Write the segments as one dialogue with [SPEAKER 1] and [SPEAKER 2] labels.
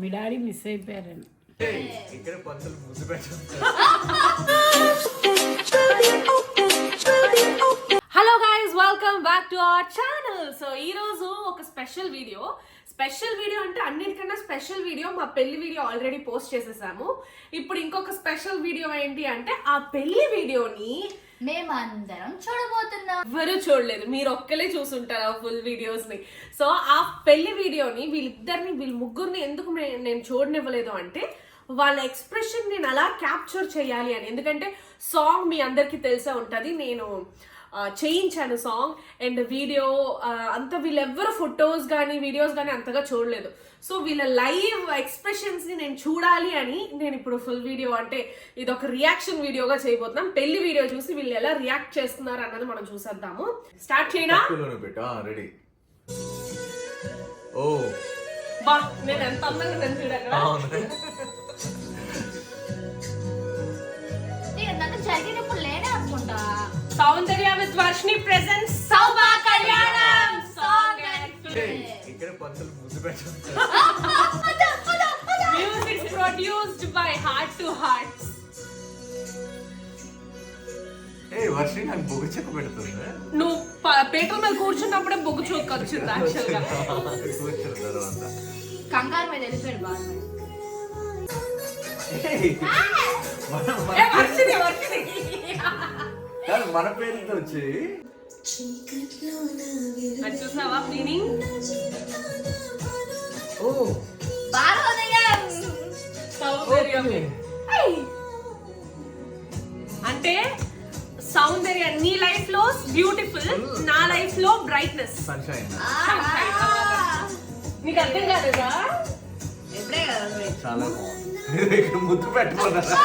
[SPEAKER 1] మీ daddy miss అయిపోయారని
[SPEAKER 2] ఇక్కడ పంతులు ముద్దు పెట్టారు.
[SPEAKER 3] Hello guys, welcome back to our channel. So ఈ రోజు ఒక స్పెషల్ వీడియో అంటే అన్నిటికన్నా స్పెషల్ వీడియో మా పెళ్లి వీడియో ఆల్రెడీ పోస్ట్ చేసేసాము. ఇప్పుడు ఇంకొక స్పెషల్ వీడియో ఏంటి అంటే ఆ పెళ్లి వీడియోని
[SPEAKER 4] మేమందరం చూడబోతున్నాం.
[SPEAKER 3] ఎవరు చూడలేదు, మీరు ఒక్కలే చూసుంటారు ఆ ఫుల్ వీడియోస్ ని. సో ఆ పెళ్లి వీడియోని వీళ్ళ ముగ్గురిని ఎందుకు నేను చూడనివ్వలేదు అంటే వాళ్ళ ఎక్స్ప్రెషన్ నేను అలా క్యాప్చర్ చేయాలి అని. ఎందుకంటే సాంగ్ మీ అందరికీ తెలిసే ఉంటుంది, నేను చేయించాను సాంగ్ అండ్ వీడియో అంతా. వీళ్ళెవ్వరు ఫొటోస్ కానీ వీడియోస్ కానీ అంతగా చూడలేదు. సో వీళ్ళ లైవ్ ఎక్స్ప్రెషన్స్ ని నేను చూడాలి అని నేను ఇప్పుడు ఫుల్ వీడియో అంటే ఇది ఒక రియాక్షన్ వీడియోగా చేయబోతున్నాం. పెళ్లి వీడియో చూసి వీళ్ళు ఎలా రియాక్ట్ చేస్తున్నారు అన్నది మనం చూసేద్దాము. స్టార్ట్ చేయనా?
[SPEAKER 2] రెడీ. ఓ
[SPEAKER 3] బా, నేను ఎంత అందంగా కనిపించాడు అక్కడ.
[SPEAKER 4] జరిగినప్పుడు లేనే అనుకుంటా.
[SPEAKER 3] సౌందర్య విత్ వర్షిని ప్రెజెంట్స్ సౌభా కళ్యాణం సాంగ్ అండ్
[SPEAKER 2] ఇక్కడ పంతులు ముద్దు పెట్టారు.
[SPEAKER 3] Music produced by heart to hearts.
[SPEAKER 2] Varshi నాకు బొగ్గు చెక్క పెడుతుంది.
[SPEAKER 3] నువ్వు పీటల మీద కూర్చున్నప్పుడే బొగ్గు చూకు వచ్చింది యాక్చువల్ గా.
[SPEAKER 2] కూర్చున్న తర్వాత
[SPEAKER 4] కంగారు మీద వెళ్ళిపోయాడు బాగా.
[SPEAKER 2] మన పేరుతో వచ్చి
[SPEAKER 3] చూసావా మీనింగ్? అంటే సౌందర్య నీ లైఫ్ లో బ్యూటిఫుల్, నా లైఫ్ లో బ్రైట్నెస్, సన్షైన్. నీకు అర్థం కాలేదా? ఎప్పుడే కదా
[SPEAKER 2] చాలా ముద్దు పెట్టుకున్నారా?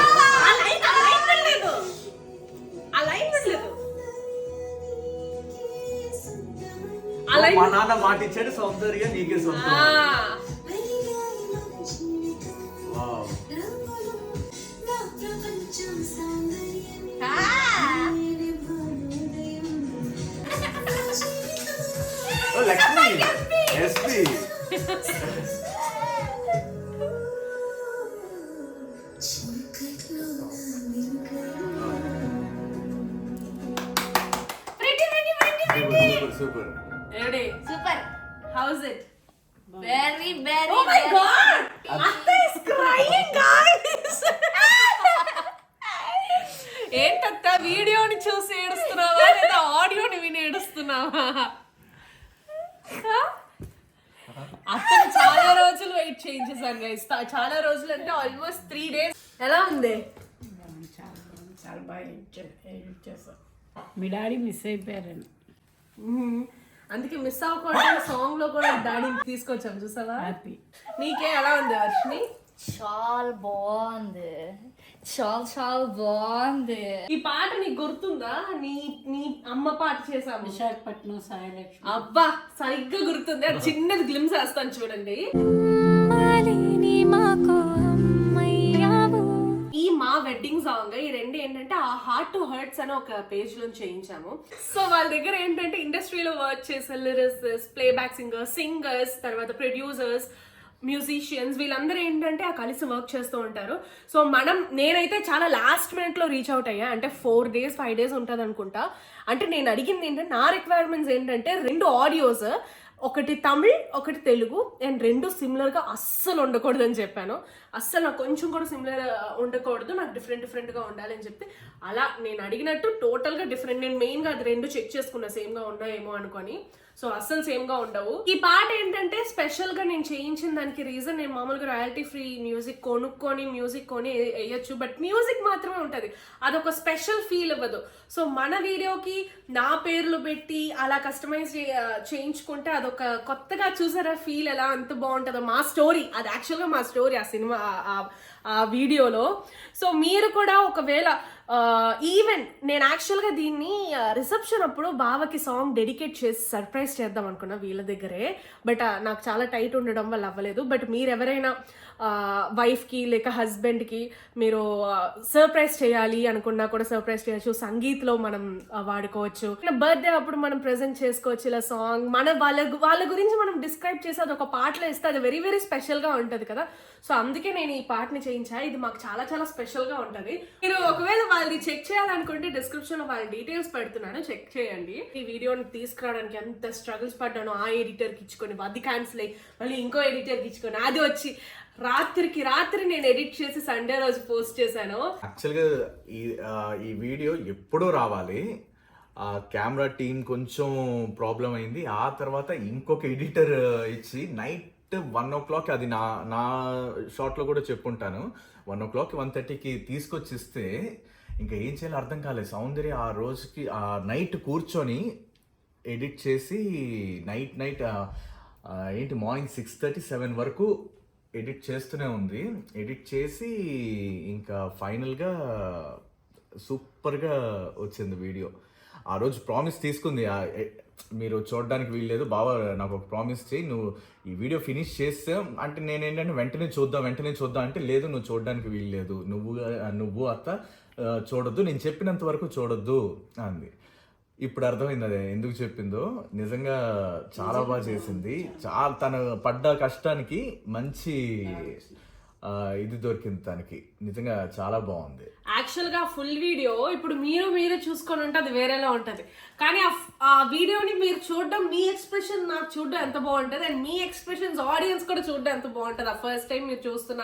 [SPEAKER 2] మా నాన్న మాట ఇచ్చాడు, సౌందర్య నీకే సొంతం. Lakshmi SP super
[SPEAKER 4] super.
[SPEAKER 3] House it?
[SPEAKER 4] Very very.
[SPEAKER 3] Oh my god, అత్త is crying guys. ఏంటత్త, వీడియోని చూసి ఏడుస్తున్నావా లేదా ఆడియోని విని ఏడుస్తున్నావా? అత్తని చాలా రోజులు వెయిట్ చేయించేసాను గైస్. చాలా రోజులు అంటే ఆల్మోస్ట్ 3 days. ఎలా ఉంది?
[SPEAKER 1] చాలా బాగా చేశారు. మీ డాడీ మిస్ అయిపోయారని
[SPEAKER 3] అందుకే మిస్ అవ్వకుండా సాంగ్ లో కూడా డాడీని తీసుకొచ్చాం. చూసావా? హ్యాపీ. నీకే ఎలా ఉంది వర్షిని?
[SPEAKER 4] చాలా బాగుంది, చాలా బాగుంది.
[SPEAKER 3] ఈ పాట నీకు గుర్తుందా? నీ అమ్మ పాట చేసాము
[SPEAKER 1] విశాఖపట్నం సాయిలక్ష్మి.
[SPEAKER 3] అబ్బా, సరిగ్గా గుర్తుంది. అది చిన్నది గ్లిమ్స్ వేస్తాను చూడండి. ఈ మా వెడ్డింగ్ సాంగ్ ఈ రెండు ఏంటంటే ఆ హార్ట్ టు హర్ట్స్ అని ఒక పేజ్ లో చేయించాము. సో వాళ్ళ దగ్గర ఏంటంటే ఇండస్ట్రీలో వర్క్ చేసే లిరిసిస్ట్, ప్లేబ్యాక్ సింగర్స్, తర్వాత ప్రొడ్యూసర్స్, మ్యూజిషియన్స్, వీళ్ళందరూ ఏంటంటే ఆ కలిసి వర్క్ చేస్తూ ఉంటారు. సో నేనైతే చాలా లాస్ట్ మినిట్ లో రీచ్ అవుట్ అయ్యా. అంటే 4 days 5 days ఉంటుంది అనుకుంటా. అంటే నేను అడిగింది ఏంటంటే నా రిక్వైర్మెంట్స్ ఏంటంటే 2 ఆడియోస్, ఒకటి తమిళ్ ఒకటి తెలుగు, అండ్ 2 సిమిలర్ గా అస్సలు ఉండకూడదని చెప్పాను. అస్సలు నాకు కొంచెం కూడా సిమిలర్ ఉండకూడదు, నాకు డిఫరెంట్ గా ఉండాలి అని చెప్తే అలా నేను అడిగినట్టు టోటల్ గా డిఫరెంట్. నేను మెయిన్ గా అది 2 చెక్ చేసుకున్నా సేమ్ గా ఉండవేమో అనుకొని. సో అస్సలు సేమ్ గా ఉండవు. ఈ పాట ఏంటంటే స్పెషల్ గా నేను చేయించిన దానికి రీజన్, నేను మామూలుగా రాయల్టీ ఫ్రీ మ్యూజిక్ కొనుక్కొని మ్యూజిక్ కొని వేయచ్చు, బట్ మ్యూజిక్ మాత్రమే ఉంటది, అదొక స్పెషల్ ఫీల్ ఇవ్వదు. సో మన వీడియోకి నా పేర్లు పెట్టి అలా కస్టమైజ్ చేయించుకుంటే అదొక కొత్తగా చూసారా ఫీల్ ఎలా అంత బాగుంటుందో. మా స్టోరీ అది, యాక్చువల్గా మా స్టోరీ ఆ సినిమా ఆ వీడియోలో. సో మీరు కూడా ఒకవేళ ఈవెన్ నేను యాక్చువల్గా దీన్ని రిసెప్షన్ అప్పుడు బావకి సాంగ్ డెడికేట్ చేసి సర్ప్రైజ్ చేద్దాం అనుకున్నా వీళ్ళ దగ్గరే. బట్ నాకు చాలా టైట్ ఉండడం వల్ల అవ్వలేదు. బట్ మీరు ఎవరైనా వైఫ్కి లేక హస్బెండ్కి మీరు సర్ప్రైజ్ చేయాలి అనుకున్నా కూడా సర్ప్రైజ్ చేయొచ్చు. సంగీత్లో మనం వాడుకోవచ్చు. బర్త్డే అప్పుడు మనం ప్రెజెంట్ చేసుకోవచ్చు ఇలా సాంగ్. వాళ్ళ గురించి మనం డిస్క్రైబ్ చేసి అది ఒక పాటలో ఇస్తే అది వెరీ వెరీ స్పెషల్గా ఉంటుంది కదా. సో అందుకే నేను ఈ పాటని చేయించా. ఇది మాకు చాలా చాలా స్పెషల్గా ఉంటుంది. మీరు ఒకవేళ వాళ్ళని చెక్ చేయాలనుకుంటే డిస్క్రిప్షన్లో వాళ్ళ డీటెయిల్స్ పెడుతున్నాను, చెక్ చేయండి. ఈ వీడియోని తీసుకురావడానికి ఎంత స్ట్రగుల్స్ పడ్డాను. ఆ ఎడిటర్కి ఇచ్చుకొని అది క్యాన్సిల్ అయ్యి మళ్ళీ ఇంకో ఎడిటర్కి ఇచ్చుకొని అది వచ్చి రాత్రి నేను ఎడిట్ చేసి సండే రోజు పోస్ట్ చేశాను.
[SPEAKER 5] యాక్చువల్గా ఈ వీడియో ఎప్పుడూ రావాలి. కెమెరా టీం కొంచెం ప్రాబ్లం అయింది. ఆ తర్వాత ఇంకొక ఎడిటర్ ఇచ్చి నైట్ 1 o'clock అది నా షార్ట్లో కూడా చెప్పుంటాను. 1 o'clock 1:30కి తీసుకొచ్చిస్తే ఇంకా ఏం చేయాలో అర్థం కాలేదు. సౌందర్య ఆ రోజుకి ఆ నైట్ కూర్చొని ఎడిట్ చేసి నైట్ ఏంటి మార్నింగ్ 6:30 7 వరకు ఎడిట్ చేస్తూనే ఉంది. ఎడిట్ చేసి ఇంకా ఫైనల్గా సూపర్గా వచ్చింది వీడియో. ఆ రోజు ప్రామిస్ తీసుకుంది, మీరు చూడడానికి వీల్లేదు బావ, నాకు ఒక ప్రామిస్ చేయి, నువ్వు ఈ వీడియో ఫినిష్ చేస్తే అంటే నేనేంటంటే వెంటనే చూద్దాం అంటే లేదు, నువ్వు చూడడానికి వీల్లేదు, నువ్వు అత్త చూడొద్దు, నేను చెప్పినంత వరకు చూడొద్దు అంది. ఇప్పుడు అర్థమైంది అదే ఎందుకు చెప్పిందో. నిజంగా చాలా బాగా చేసింది. చాలా తను పడ్డ కష్టానికి మంచి ఇది దొరికింది తనకి. నిజంగా చాలా బాగుంది.
[SPEAKER 3] యాక్చువల్గా ఫుల్ వీడియో ఇప్పుడు మీరు చూసుకొని ఉంటే అది వేరేలా ఉంటుంది. కానీ ఆ వీడియోని మీరు చూడడం, మీ ఎక్స్ప్రెషన్ నాకు చూడడం ఎంత బాగుంటుంది, అండ్ మీ ఎక్స్ప్రెషన్స్ ఆడియన్స్ కూడా చూడడం ఎంత బాగుంటుంది. ఆ ఫస్ట్ టైం మీరు చూస్తున్న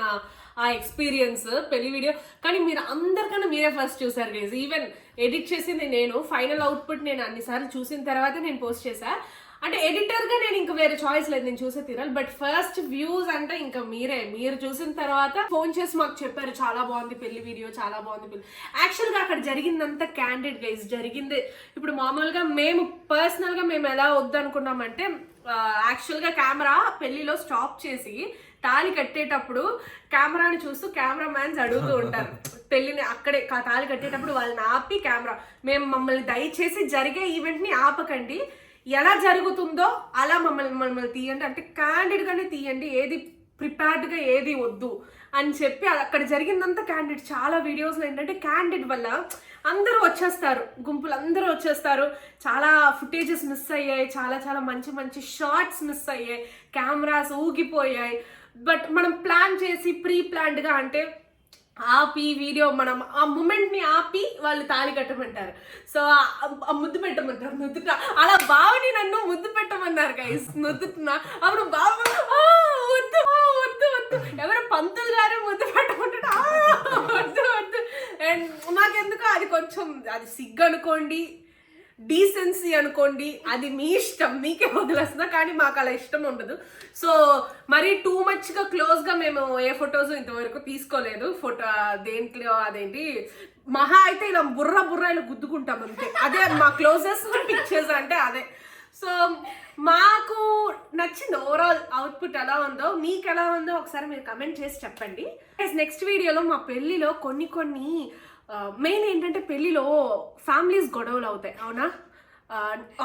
[SPEAKER 3] ఆ ఎక్స్పీరియన్స్ పెళ్లి వీడియో. కానీ మీరు అందరికన్నా మీరే ఫస్ట్ చూసారు గైస్. ఈవెన్ ఎడిట్ చేసింది నేను, ఫైనల్ అవుట్పుట్ నేను అన్నిసార్లు చూసిన తర్వాత నేను పోస్ట్ చేశా. అంటే ఎడిటర్గా నేను ఇంకా వేరే చాయిస్ లేదు, నేను చూసే తీరాలి. బట్ ఫస్ట్ వ్యూస్ అంటే ఇంకా మీరు చూసిన తర్వాత ఫోన్ చేసి మాకు చెప్పారు చాలా బాగుంది పెళ్లి వీడియో, చాలా బాగుంది పెళ్లి. యాక్చువల్గా అక్కడ జరిగిందంతా క్యాండిడ్ గైస్ జరిగింది. ఇప్పుడు మామూలుగా మేము పర్సనల్గా మేము ఎలా వద్దనుకున్నామంటే, యాక్చువల్గా కెమెరా పెళ్లిలో స్టాప్ చేసి తాళి కట్టేటప్పుడు కెమెరాని చూస్తూ కెమెరా మ్యాన్స్ అడుగుతూ ఉంటారు పెళ్లిని. అక్కడే తాళి కట్టేటప్పుడు వాళ్ళని ఆపి కెమెరా, మమ్మల్ని దయచేసి జరిగే ఈవెంట్ని ఆపకండి, ఎలా జరుగుతుందో అలా మమ్మల్ని తీయండి, అంటే క్యాండిడ్గానే తీయండి, ఏది ప్రిపేర్డ్గా ఏది వద్దు అని చెప్పి అక్కడ జరిగిందంతా క్యాండిడ్. చాలా వీడియోస్లో ఏంటంటే క్యాండిడ్ వల్ల అందరూ వచ్చేస్తారు, గుంపులు అందరూ వచ్చేస్తారు, చాలా ఫుటేజెస్ మిస్ అయ్యాయి, చాలా మంచి షార్ట్స్ మిస్ అయ్యాయి, కెమెరాస్ ఊగిపోయాయి. బట్ మనం ప్లాన్ చేసి ప్రీ ప్లాన్డ్గా అంటే ఆపి వీడియో మనం ఆ మూమెంట్ని ఆపి వాళ్ళు తాళి కట్టమంటారు. సో ఆ ముద్దు పెట్టమంటారు, నుదుట అలా బావని నన్ను ముద్దు పెట్టమన్నారు గైస్, నుదుటున్నా. అప్పుడు బావ వద్దు ఎవరో పంతులు గారు ముద్దు పెట్టమంటారు, వద్దు. అండ్ నాకెందుకో అది కొంచెం అది సిగ్గు అనుకోండి, డీసెన్సీ అనుకోండి, అది మీ ఇష్టం, మీకే వదిలేస్తున్నా. కానీ మాకు అలా ఇష్టం ఉండదు. సో మరి టూ మచ్గా క్లోజ్గా మేము ఏ ఫొటోస్ ఇంతవరకు తీసుకోలేదు. దేంట్లో అదేంటి మహా అయితే ఇలా బుర్ర ఇలా గుద్దుకుంటాం అంతే, అదే మా క్లోజెస్ట్ పిక్చర్స్ అంటే అదే. సో మాకు నచ్చింది ఓవరాల్ అవుట్పుట్ ఎలా ఉందో, మీకు ఎలా ఉందో ఒకసారి మీరు కమెంట్ చేసి చెప్పండి. నెక్స్ట్ వీడియోలో మా పెళ్లిలో కొన్ని మెయిన్ ఏంటంటే పెళ్లిలో ఫ్యామిలీస్ గొడవలు అవుతాయి, అవునా?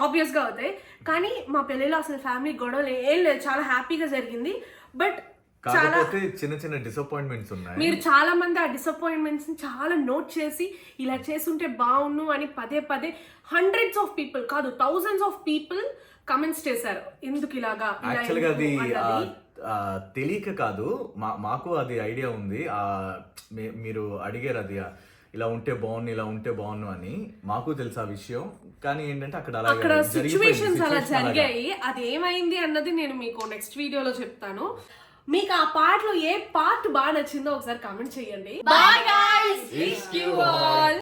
[SPEAKER 3] ఆబ్వియస్గా అవుతాయి. కానీ మా పెళ్లిలో అసలు ఫ్యామిలీ గొడవలు ఏం లేదు, చాలా హ్యాపీగా జరిగింది. బట్ చాలా
[SPEAKER 5] చిన్న డిసప్పాయింట్మెంట్స్ ఉన్నాయి.
[SPEAKER 3] మీరు చాలా మంది ఆ డిసప్పాయింట్మెంట్స్ ని చాలా నోట్ చేసి ఇలా చేస్తుంటే బాగుండు అని పదే హండ్రెడ్స్ ఆఫ్ పీపుల్ కాదు థౌజండ్స్ ఆఫ్ పీపుల్ కమెంట్స్ చేశారు, ఎందుకు ఇలాగా.
[SPEAKER 5] యాక్చువల్గా అది తెలియక కాదు, మాకు అది ఐడియా ఉంది. మీరు అడిగారు అది ఇలా ఉంటే బాగుండు అని, మాకు తెలుసు ఆ విషయం. కానీ ఏంటంటే అక్కడ
[SPEAKER 3] సిచ్యువేషన్స్ అలా జరిగాయి. అది ఏమైంది అన్నది నేను మీకు నెక్స్ట్ వీడియోలో చెప్తాను. మీకు ఆ పాటలో ఏ పార్ట్ బాగా నచ్చిందో ఒకసారి కామెంట్ చేయండి.
[SPEAKER 4] బాయ్.